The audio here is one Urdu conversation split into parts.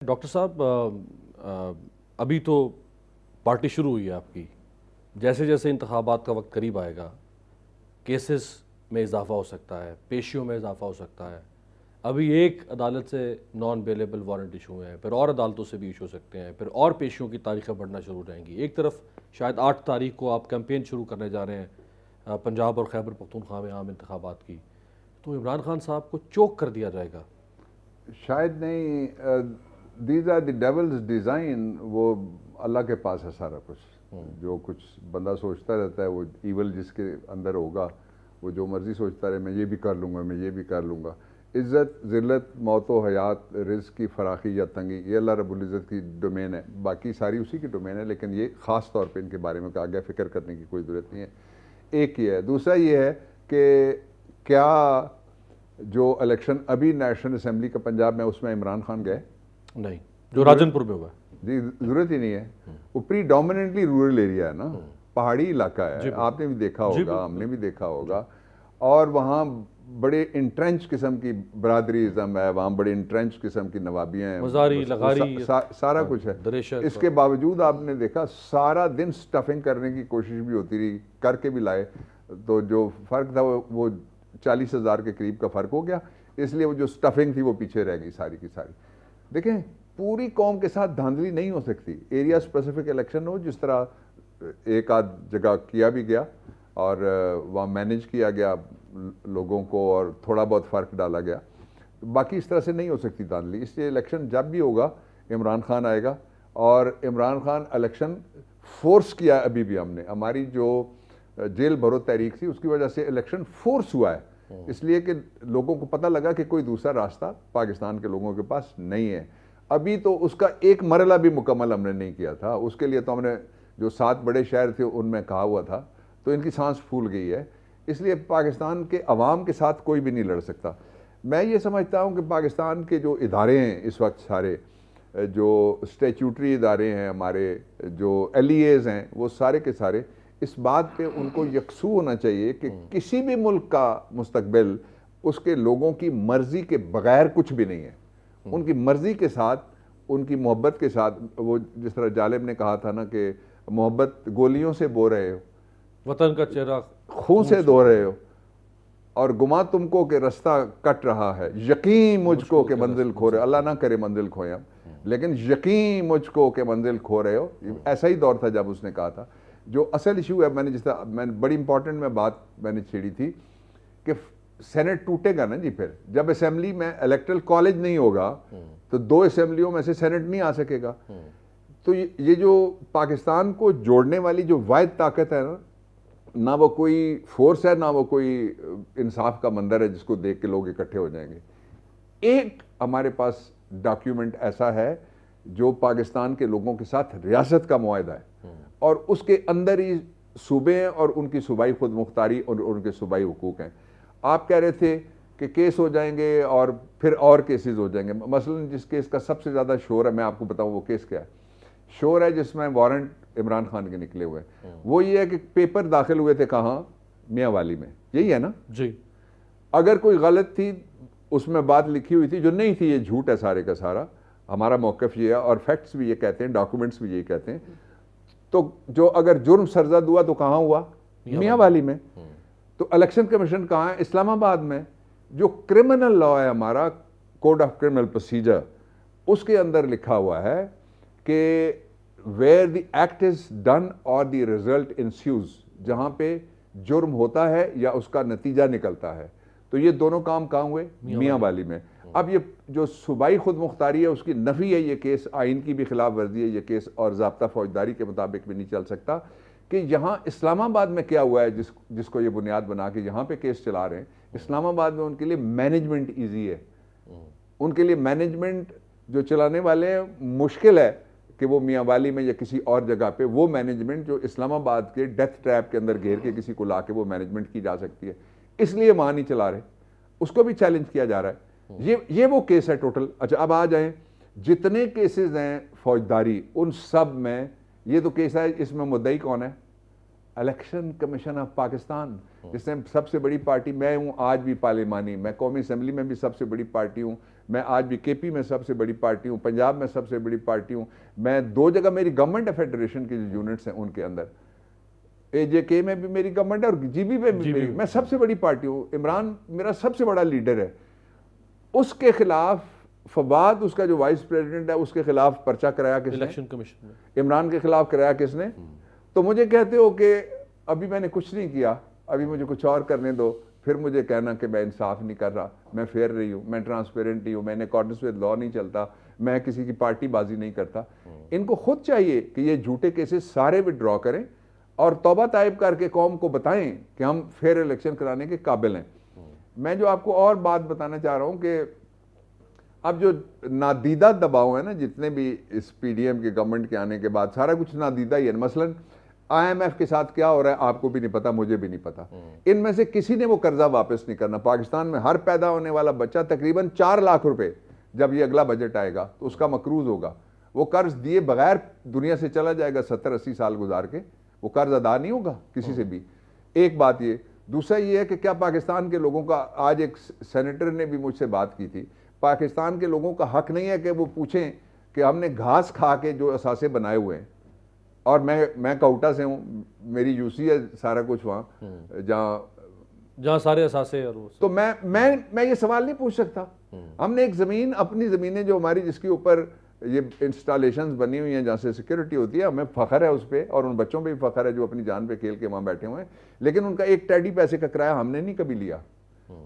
ڈاکٹر صاحب ابھی تو پارٹی شروع ہوئی ہے آپ کی. جیسے جیسے انتخابات کا وقت قریب آئے گا کیسز میں اضافہ ہو سکتا ہے, پیشیوں میں اضافہ ہو سکتا ہے. ابھی ایک عدالت سے نان بیلیبل وارنٹ ایشو ہوئے ہیں, پھر اور عدالتوں سے بھی ایشو ہو سکتے ہیں, پھر اور پیشیوں کی تاریخیں بڑھنا شروع ہو جائیں گی. ایک طرف شاید 8 تاریخ کو آپ کیمپین شروع کرنے جا رہے ہیں پنجاب اور خیبر پختونخوا میں عام انتخابات کی, تو عمران خان صاحب کو چوک کر دیا جائے گا. شاید نہیں. These are the devil's design. وہ اللہ کے پاس ہے سارا کچھ. جو کچھ بندہ سوچتا رہتا ہے وہ ایول جس کے اندر ہوگا, وہ جو مرضی سوچتا رہے میں یہ بھی کر لوں گا, میں یہ بھی کر لوں گا. عزت, ذلت, موت و حیات, رزق کی فراخی یا تنگی, یہ اللہ رب العزت کی ڈومین ہے. باقی ساری اسی کی ڈومین ہے, لیکن یہ خاص طور پہ ان کے بارے میں آگے فکر کرنے کی کوئی ضرورت نہیں ہے. ایک یہ ہے. دوسرا یہ ہے کہ کیا جو الیکشن ابھی نیشنل اسمبلی کا پنجاب میں اس میں عمران خان گئے؟ نہیں, جو راجن پور میں ہوا ہے. جی ضرورت ہی نہیں ہے. وہ پری ڈومیننٹلی رورل ایریا ہے نا, پہاڑی علاقہ ہے. آپ نے بھی دیکھا ہوگا, ہم نے بھی دیکھا ہوگا. اور وہاں بڑے انٹرنچ قسم کی برادری ازم ہے, وہاں بڑے انٹرنچ قسم کی نوابیاں ہیں, مزاری لغاری سارا کچھ ہے. اس کے باوجود آپ نے دیکھا سارا دن سٹفنگ کرنے کی کوشش بھی ہوتی رہی, کر کے بھی لائے, تو جو فرق تھا وہ 40,000 کے قریب کا فرق ہو گیا. اس لیے وہ جو سٹفنگ تھی وہ پیچھے رہ گئی ساری کی ساری. دیکھیں, پوری قوم کے ساتھ دھاندلی نہیں ہو سکتی. ایریا اسپیسیفک الیکشن ہو, جس طرح ایک آدھ جگہ کیا بھی گیا اور وہاں مینیج کیا گیا لوگوں کو اور تھوڑا بہت فرق ڈالا گیا. باقی اس طرح سے نہیں ہو سکتی دھاندلی. اس لیے الیکشن جب بھی ہوگا عمران خان آئے گا, اور عمران خان الیکشن فورس کیا. ابھی بھی ہم نے ہماری جو جیل بھرو تحریک تھی اس کی وجہ سے الیکشن فورس ہوا ہے, اس لیے کہ لوگوں کو پتہ لگا کہ کوئی دوسرا راستہ پاکستان کے لوگوں کے پاس نہیں ہے. ابھی تو اس کا ایک مرحلہ بھی مکمل ہم نے نہیں کیا تھا. اس کے لیے تو ہم نے جو 7 بڑے شہر تھے ان میں کہا ہوا تھا, تو ان کی سانس پھول گئی ہے. اس لیے پاکستان کے عوام کے ساتھ کوئی بھی نہیں لڑ سکتا. میں یہ سمجھتا ہوں کہ پاکستان کے جو ادارے ہیں اس وقت سارے, جو اسٹیچوٹری ادارے ہیں ہمارے, جو ایل ای ایز ہیں, وہ سارے کے سارے اس بات پہ ان کو یکسو ہونا چاہیے کہ کسی بھی ملک کا مستقبل اس کے لوگوں کی مرضی کے بغیر کچھ بھی نہیں ہے. ان کی مرضی کے ساتھ, ان کی محبت کے ساتھ. وہ جس طرح جالب نے کہا تھا نا کہ محبت گولیوں سے بو رہے ہو, وطن کا چہرہ خون سے دھو رہے ہو, اور گما تم کو کہ رستہ کٹ رہا ہے, یقین مجھ کو کہ منزل کھو رہے ہو. اللہ نہ کرے منزل کھوئے ہم, لیکن یقین مجھ کو کہ منزل کھو رہے ہو. ایسا ہی دور تھا جب اس نے کہا تھا. جو اصل ایشو ہے, میں نے جس طرح میں بڑی امپورٹنٹ میں بات میں نے چھیڑی تھی کہ سینٹ ٹوٹے گا نا جی. پھر جب اسمبلی میں الیکٹرل کالج نہیں ہوگا تو 2 اسمبلیوں میں سے سینٹ نہیں آ سکے گا. تو یہ جو پاکستان کو جوڑنے والی جو واحد طاقت ہے نا, نہ وہ کوئی فورس ہے, نہ وہ کوئی انصاف کا مندر ہے جس کو دیکھ کے لوگ اکٹھے ہو جائیں گے. ایک ہمارے پاس ڈاکیومنٹ ایسا ہے جو پاکستان کے لوگوں کے ساتھ ریاست کا معاہدہ ہے, اور اس کے اندر ہی صوبے ہیں اور ان کی صوبائی خود مختاری اور ان کے صوبائی حقوق ہیں. آپ کہہ رہے تھے کہ کیس ہو جائیں گے اور پھر اور کیسز ہو جائیں گے. مثلا جس کیس کا سب سے زیادہ شور ہے, میں آپ کو بتاؤں وہ کیس کیا ہے. شور ہے جس میں وارنٹ عمران خان کے نکلے ہوئے ہیں. وہ یہ ہے کہ پیپر داخل ہوئے تھے کہاں, میاں والی میں, یہی ہے نا جی. اگر کوئی غلط تھی اس میں بات لکھی ہوئی تھی, جو نہیں تھی, یہ جھوٹ ہے سارے کا سارا. ہمارا موقف یہ ہے اور فیکٹس بھی یہ کہتے ہیں, ڈاکومنٹس بھی یہی کہتے ہیں. تو جو اگر جرم سرزد ہوا تو کہاں ہوا, میاں والی میں. تو الیکشن کمیشن کہاں ہے, اسلام آباد میں. جو کرمنل لا ہے ہمارا, کوڈ آف کرمنل پروسیجر, اس کے اندر لکھا ہوا ہے کہ where the act is done اور دی ریزلٹ انسیوز, جہاں پہ جرم ہوتا ہے یا اس کا نتیجہ نکلتا ہے. تو یہ دونوں کام کہاں ہوئے, میاں والی میں. اب یہ جو صوبائی خود مختاری ہے اس کی نفی ہے, یہ کیس آئین کی بھی خلاف ورزی ہے یہ کیس, اور ضابطہ فوجداری کے مطابق بھی نہیں چل سکتا. کہ یہاں اسلام آباد میں کیا ہوا ہے جس کو یہ بنیاد بنا کے یہاں پہ کیس چلا رہے ہیں. اسلام آباد میں ان کے لیے مینجمنٹ ایزی ہے, ان کے لیے مینجمنٹ جو چلانے والے ہیں مشکل ہے کہ وہ میاں والی میں یا کسی اور جگہ پہ وہ مینجمنٹ جو اسلام آباد کے ڈیتھ ٹریپ کے اندر گھیر کے کسی کو لا کے وہ مینجمنٹ کی جا سکتی ہے, اس لیے وہاں نہیں چلا رہے. اس کو بھی چیلنج کیا جا رہا ہے. یہ وہ کیس ہے ٹوٹل. اچھا اب آ جائیں, جتنے کیسز ہیں فوجداری ان سب میں یہ تو کیس ہے, اس میں مدعی کون ہے, الیکشن کمیشن آف پاکستان, جس میں سب سے بڑی پارٹی میں ہوں آج بھی پارلیمانی, میں قومی اسمبلی میں بھی سب سے بڑی پارٹی ہوں, میں آج بھی کے پی میں سب سے بڑی پارٹی ہوں, پنجاب میں سب سے بڑی پارٹی ہوں, میں 2 جگہ میری گورنمنٹ ہے فیڈریشن کی جو یونٹس ہیں ان کے اندر, اے جے کے میں بھی میری گورنمنٹ ہے اور جی بی میں بھی میری, میں سب سے بڑی پارٹی ہوں. عمران میرا سب سے بڑا لیڈر ہے, اس کے خلاف فواد اس کا جو وائس پریزیڈنٹ ہے اس کے خلاف پرچہ کرایا کس نے؟ الیکشن کمیشن میں. عمران کے خلاف کرایا کس نے؟ تو مجھے کہتے ہو کہ ابھی میں نے کچھ نہیں کیا, ابھی مجھے کچھ اور کرنے دو, پھر مجھے کہنا کہ میں انصاف نہیں کر رہا, میں فیئر رہی ہوں, میں ٹرانسپیرنٹ ہی ہوں, میں نے اکارڈنس ود لا نہیں چلتا, میں کسی کی پارٹی بازی نہیں کرتا. ان کو خود چاہیے کہ یہ جھوٹے کیسز سارے وڈرا کریں اور توبہ طائب کر کے قوم کو بتائیں کہ ہم فیئر الیکشن کرانے کے قابل ہیں. میں جو آپ کو اور بات بتانا چاہ رہا ہوں کہ اب جو نادیدہ دباؤ ہے نا, جتنے بھی اس پی ڈی ایم کے گورنمنٹ کے آنے کے بعد سارا کچھ نادیدہ ہی ہے. مثلاً آئی ایم ایف کے ساتھ کیا ہو رہا ہے آپ کو بھی نہیں پتا, مجھے بھی نہیں پتا. ان میں سے کسی نے وہ قرضہ واپس نہیں کرنا. پاکستان میں ہر پیدا ہونے والا بچہ تقریباً 4 لاکھ روپے جب یہ اگلا بجٹ آئے گا تو اس کا مقروض ہوگا. وہ قرض دیے بغیر دنیا سے چلا جائے گا 70-80 سال گزار کے, وہ قرض ادا نہیں ہوگا کسی سے بھی. ایک بات یہ. دوسرا یہ ہے کہ کیا پاکستان کے لوگوں کا, آج ایک سینیٹر نے بھی مجھ سے بات کی تھی, پاکستان کے لوگوں کا حق نہیں ہے کہ وہ پوچھیں کہ ہم نے گھاس کھا کے جو اثاثے بنائے ہوئے ہیں, اور میں کوٹا سے ہوں, میری یو سی ہے سارا کچھ وہاں جہاں سارے اثاثے, اور تو میں یہ سوال نہیں پوچھ سکتا. ہم نے ایک زمین, اپنی زمینیں جو ہماری, جس کے اوپر یہ انسٹالیشنز بنی ہوئی ہیں جہاں سے سیکورٹی ہوتی ہے, ہمیں فخر ہے اس پہ, اور ان بچوں پہ بھی فخر ہے جو اپنی جان پہ کھیل کے وہاں بیٹھے ہوئے ہیں, لیکن ان کا ایک ٹیڈی پیسے کا کرایہ ہم نے نہیں کبھی لیا.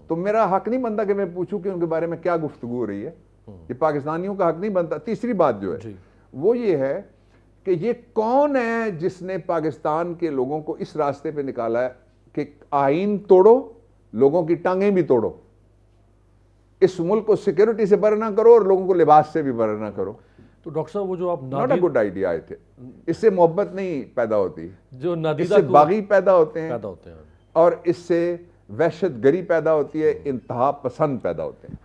تو میرا حق نہیں بنتا کہ میں پوچھوں کہ ان کے بارے میں کیا گفتگو ہو رہی ہے. یہ پاکستانیوں کا حق نہیں بنتا. تیسری بات جو ہے وہ یہ ہے کہ یہ کون ہے جس نے پاکستان کے لوگوں کو اس راستے پہ نکالا ہے کہ آئین توڑو, لوگوں کی ٹانگیں بھی توڑو, اس ملک کو سیکورٹی سے بر نہ کرو اور لوگوں کو لباس سے بھی بر نہ کرو. تو ڈاکٹر صاحب وہ جو آپ ناٹ اے گڈ آئیڈیا آئے تھے. اس سے محبت نہیں پیدا ہوتی, جو اس سے باغی پیدا ہوتے ہیں, اور اس سے وحشت گری پیدا ہوتی ہے, انتہا پسند پیدا ہوتے ہیں.